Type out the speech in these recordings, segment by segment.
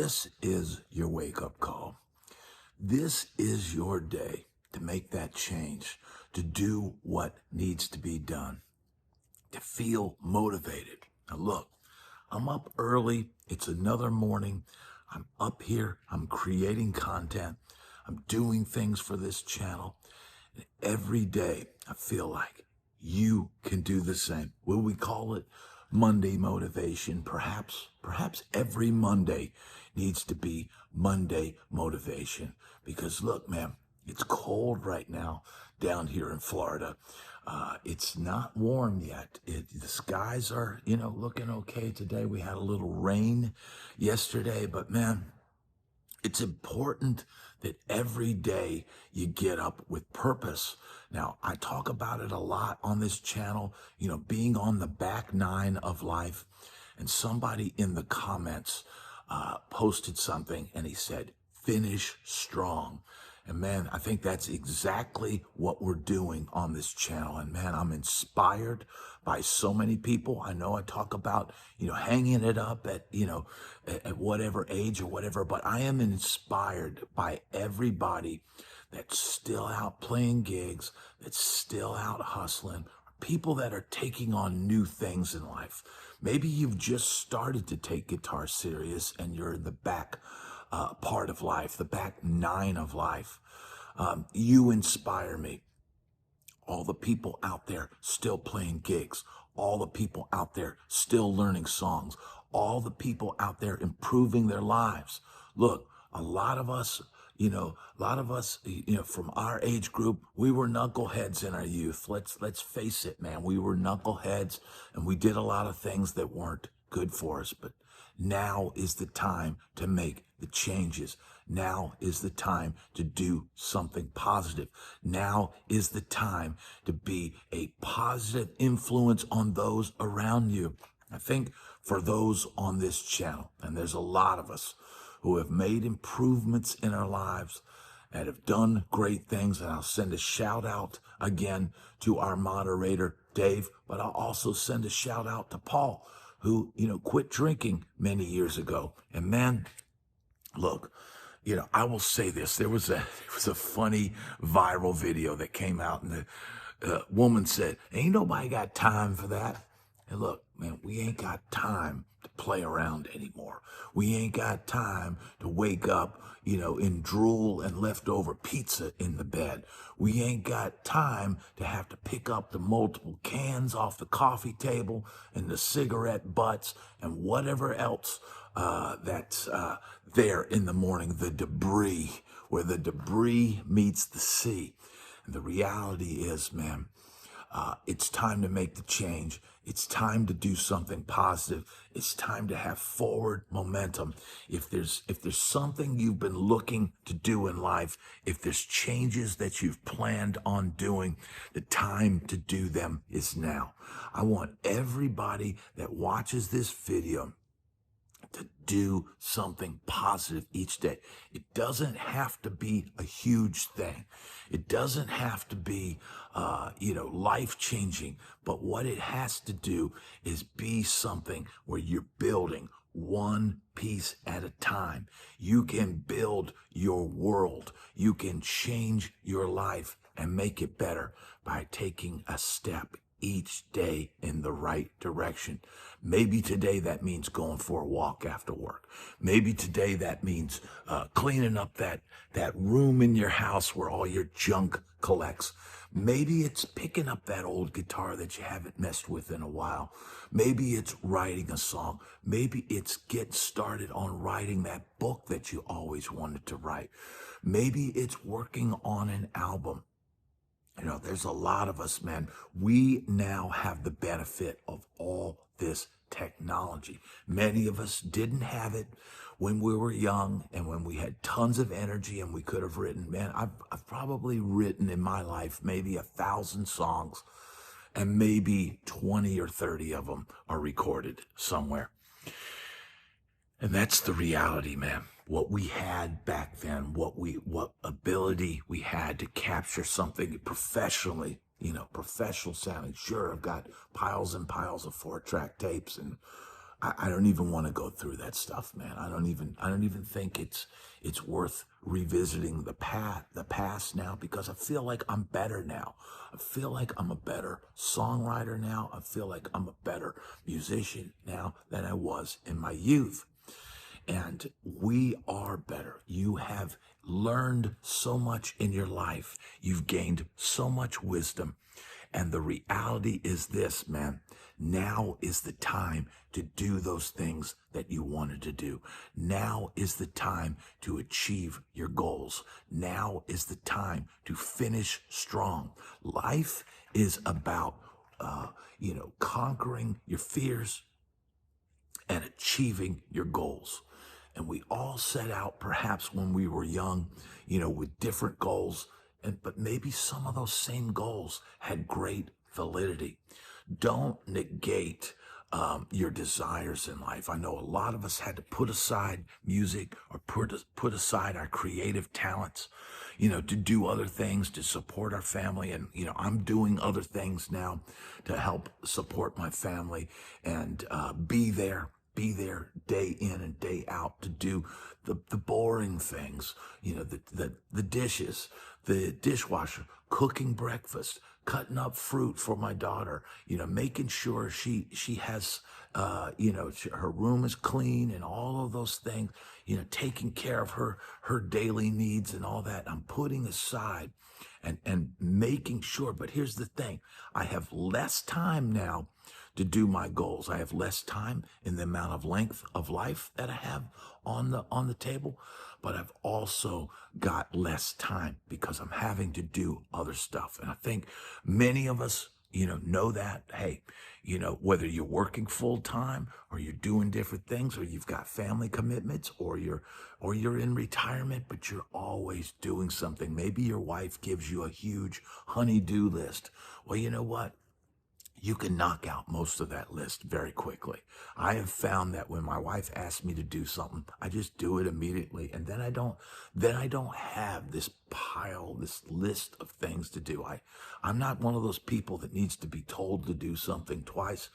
This is your wake-up call. This is your day to make that change, to do what needs to be done, to feel motivated. Now look, I'm up early. It's another morning. I'm up here. I'm creating content. I'm doing things for this channel. And every day I feel like you can do the same. Will we call it Monday motivation? Perhaps every Monday needs to be Monday motivation. Because look, man, it's cold right now down here in Florida. It's not warm yet. The skies are, looking okay today. We had a little rain yesterday, but man, it's important that every day you get up with purpose. Now, I talk about it a lot on this channel, being on the back nine of life. And somebody in the comments posted something and he said, finish strong. And man, I think that's exactly what we're doing on this channel. And man, I'm inspired by so many people. I know I talk about, hanging it up at, at whatever age or whatever, but I am inspired by everybody that's still out playing gigs, that's still out hustling, people that are taking on new things in life. Maybe you've just started to take guitar serious and you're in the back part of life, the back nine of life. You inspire me. All the people out there still playing gigs, all the people out there still learning songs, all the people out there improving their lives. Look, a lot of us, from our age group, we were knuckleheads in our youth. Let's face it, man. We were knuckleheads and we did a lot of things that weren't good for us, but now is the time to make the changes. Now is the time to do something positive. Now is the time to be a positive influence on those around you. I think for those on this channel, and there's a lot of us who have made improvements in our lives and have done great things, and I'll send a shout out again to our moderator, Dave, but I'll also send a shout out to Paul, who, quit drinking many years ago. And man, look, I will say this. There was a funny viral video that came out, and the woman said, ain't nobody got time for that. And look, man, we ain't got time to play around anymore. We ain't got time to wake up, in drool and leftover pizza in the bed. We ain't got time to have to pick up the multiple cans off the coffee table and the cigarette butts and whatever else that's there in the morning, the debris, where the debris meets the sea. And the reality is, man, it's time to make the change. It's time to do something positive. It's time to have forward momentum. If there's something you've been looking to do in life, if there's changes that you've planned on doing, the time to do them is now. I want everybody that watches this video to do something positive each day. It doesn't have to be a huge thing. It doesn't have to be, life-changing. But what it has to do is be something where you're building one piece at a time. You can build your world. You can change your life and make it better by taking a step each day in the right direction. Maybe today that means going for a walk after work. Maybe today that means cleaning up that room in your house where all your junk collects. Maybe it's picking up that old guitar that you haven't messed with in a while. Maybe it's writing a song. Maybe it's getting started on writing that book that you always wanted to write. Maybe it's working on an album. There's a lot of us, man. We now have the benefit of all this technology. Many of us didn't have it when we were young and when we had tons of energy and we could have written. Man, I've probably written in my life maybe 1,000 songs, and maybe 20 or 30 of them are recorded somewhere. And that's the reality, man. What we had back then, what ability we had to capture something professionally, professional sounding. Sure, I've got piles and piles of 4-track tapes, and I don't even want to go through that stuff, man. I don't even think it's worth revisiting the past now, because I feel like I'm better now. I feel like I'm a better songwriter now. I feel like I'm a better musician now than I was in my youth. And we are better. You have learned so much in your life. You've gained so much wisdom. And the reality is this, man. Now is the time to do those things that you wanted to do. Now is the time to achieve your goals. Now is the time to finish strong. Life is about, conquering your fears and achieving your goals. And we all set out perhaps when we were young, with different goals, but maybe some of those same goals had great validity. Don't negate your desires in life. I know a lot of us had to put aside music or put aside our creative talents, to do other things to support our family. And, I'm doing other things now to help support my family and be there day in and day out to do the boring things, the dishes, the dishwasher, cooking breakfast, cutting up fruit for my daughter, making sure she has, her room is clean and all of those things, taking care of her daily needs and all that. I'm putting aside and making sure. But here's the thing. I have less time now to do my goals. I have less time in the amount of length of life that I have on the table, but I've also got less time because I'm having to do other stuff. And I think many of us, know that, hey, whether you're working full time or you're doing different things, or you've got family commitments, or you're in retirement, but you're always doing something. Maybe your wife gives you a huge honey-do list. Well, you know what? You can knock out most of that list very quickly. I have found that when my wife asks me to do something, I just do it immediately. And then I don't have this pile, this list of things to do. I'm not one of those people that needs to be told to do something twice.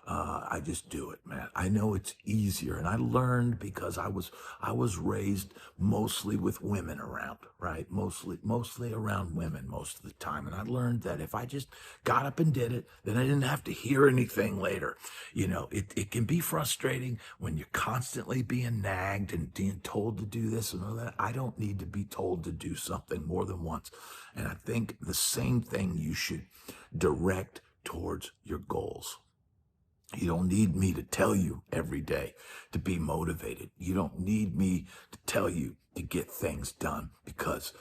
I just do it, man. I know it's easier, and I learned because I was raised mostly with women around, right? Mostly around women most of the time, and I learned that if I just got up and did it, then I didn't have to hear anything later. It can be frustrating when you're constantly being nagged and being told to do this and all that. I don't need to be told to do something more than once, and I think the same thing you should direct towards your goals. You don't need me to tell you every day to be motivated. You don't need me to tell you to get things done, because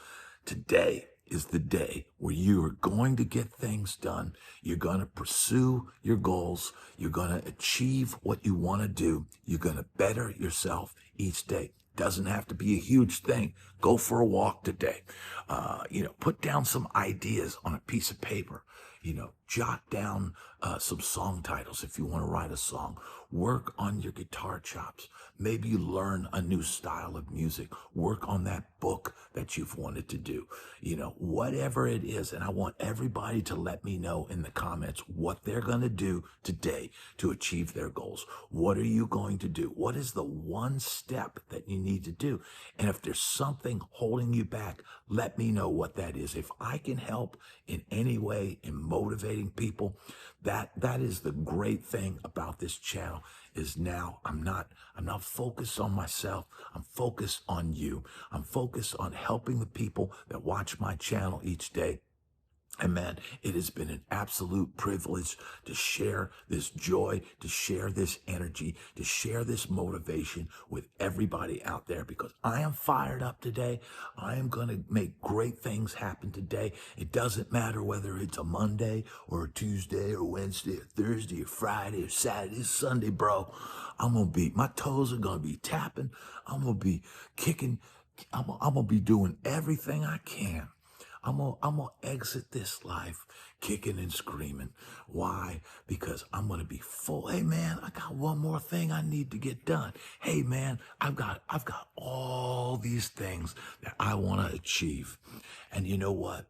today is the day where you are going to get things done. You're going to pursue your goals. You're going to achieve what you want to do. You're going to better yourself each day. Doesn't have to be a huge thing. Go for a walk today. Put down some ideas on a piece of paper. Jot down some song titles if you want to write a song. Work on your guitar chops. Maybe learn a new style of music. Work on that book that you've wanted to do. Whatever it is. And I want everybody to let me know in the comments what they're going to do today to achieve their goals. What are you going to do? What is the one step that you need to do? And if there's something holding you back, let me know what that is. If I can help in any way in motivating people, that is the great thing about this channel. Is now I'm not focused on myself. I'm focused on you. I'm focused on helping the people that watch my channel each day. And man, it has been an absolute privilege to share this joy, to share this energy, to share this motivation with everybody out there, because I am fired up today. I am going to make great things happen today. It doesn't matter whether it's a Monday or a Tuesday or Wednesday or Thursday or Friday or Saturday or Sunday, bro. My toes are going to be tapping. I'm going to be kicking. I'm going to be doing everything I can. I'm gonna exit this life kicking and screaming. Why? Because I'm gonna be full. Hey man, I got one more thing I need to get done. Hey man, I've got all these things that I want to achieve. And you know what?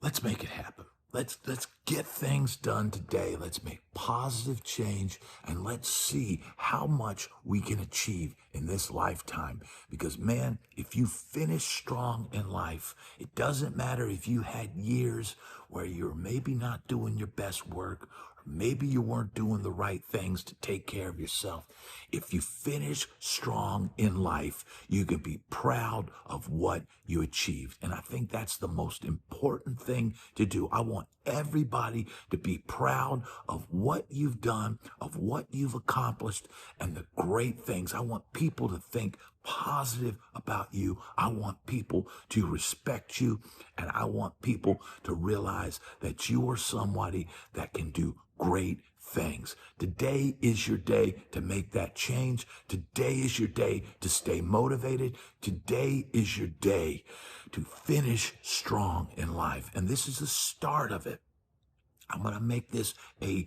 Let's make it happen. Let's get things done today. Let's make positive change and let's see how much we can achieve in this lifetime. Because man, if you finish strong in life, it doesn't matter if you had years where you're maybe not doing your best work, or maybe you weren't doing the right things to take care of yourself. If you finish strong in life, you can be proud of what you achieved. And I think that's the most important thing to do. I want everybody to be proud of what you've done, of what you've accomplished, and the great things. I want people to think positive about you. I want people to respect you, and I want people to realize that you are somebody that can do great things. Today is your day to make that change. Today is your day to stay motivated. Today is your day to finish strong in life. And this is the start of it. I'm going to make this a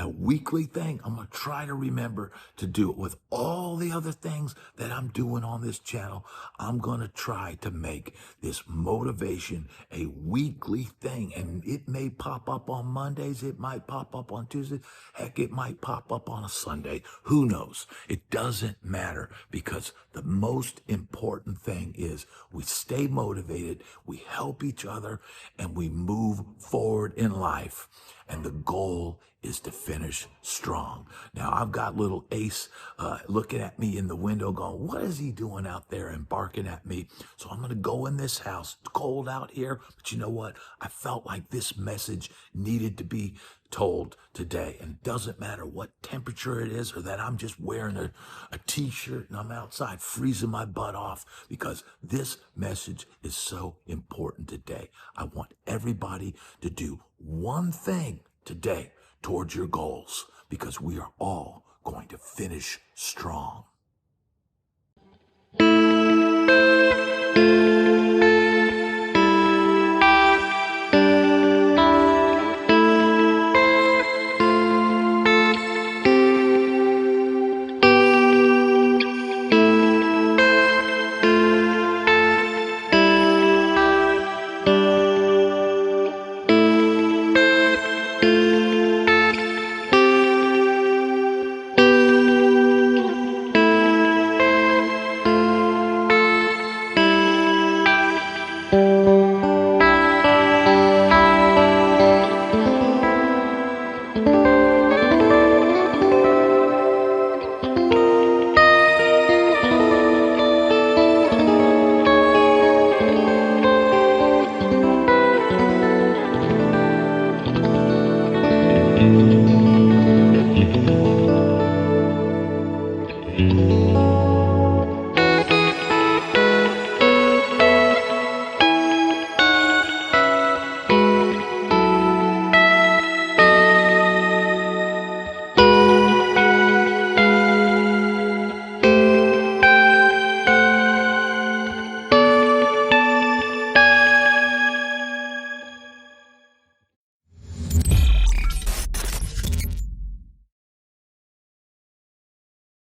weekly thing. I'm going to try to remember to do it with all the other things that I'm doing on this channel. I'm going to try to make this motivation a weekly thing. And it may pop up on Mondays. It might pop up on Tuesdays. Heck, it might pop up on a Sunday. Who knows? It doesn't matter, because the most important thing is we stay motivated, we help each other, and we move forward in life. And the goal is to finish strong. Now, I've got little Ace looking at me in the window going, what is he doing out there and barking at me? So I'm going to go in this house. It's cold out here, but you know what? I felt like this message needed to be told today. And it doesn't matter what temperature it is, or that I'm just wearing a t-shirt and I'm outside freezing my butt off, because this message is so important today. I want everybody to do one thing today towards your goals, because we are all going to finish strong.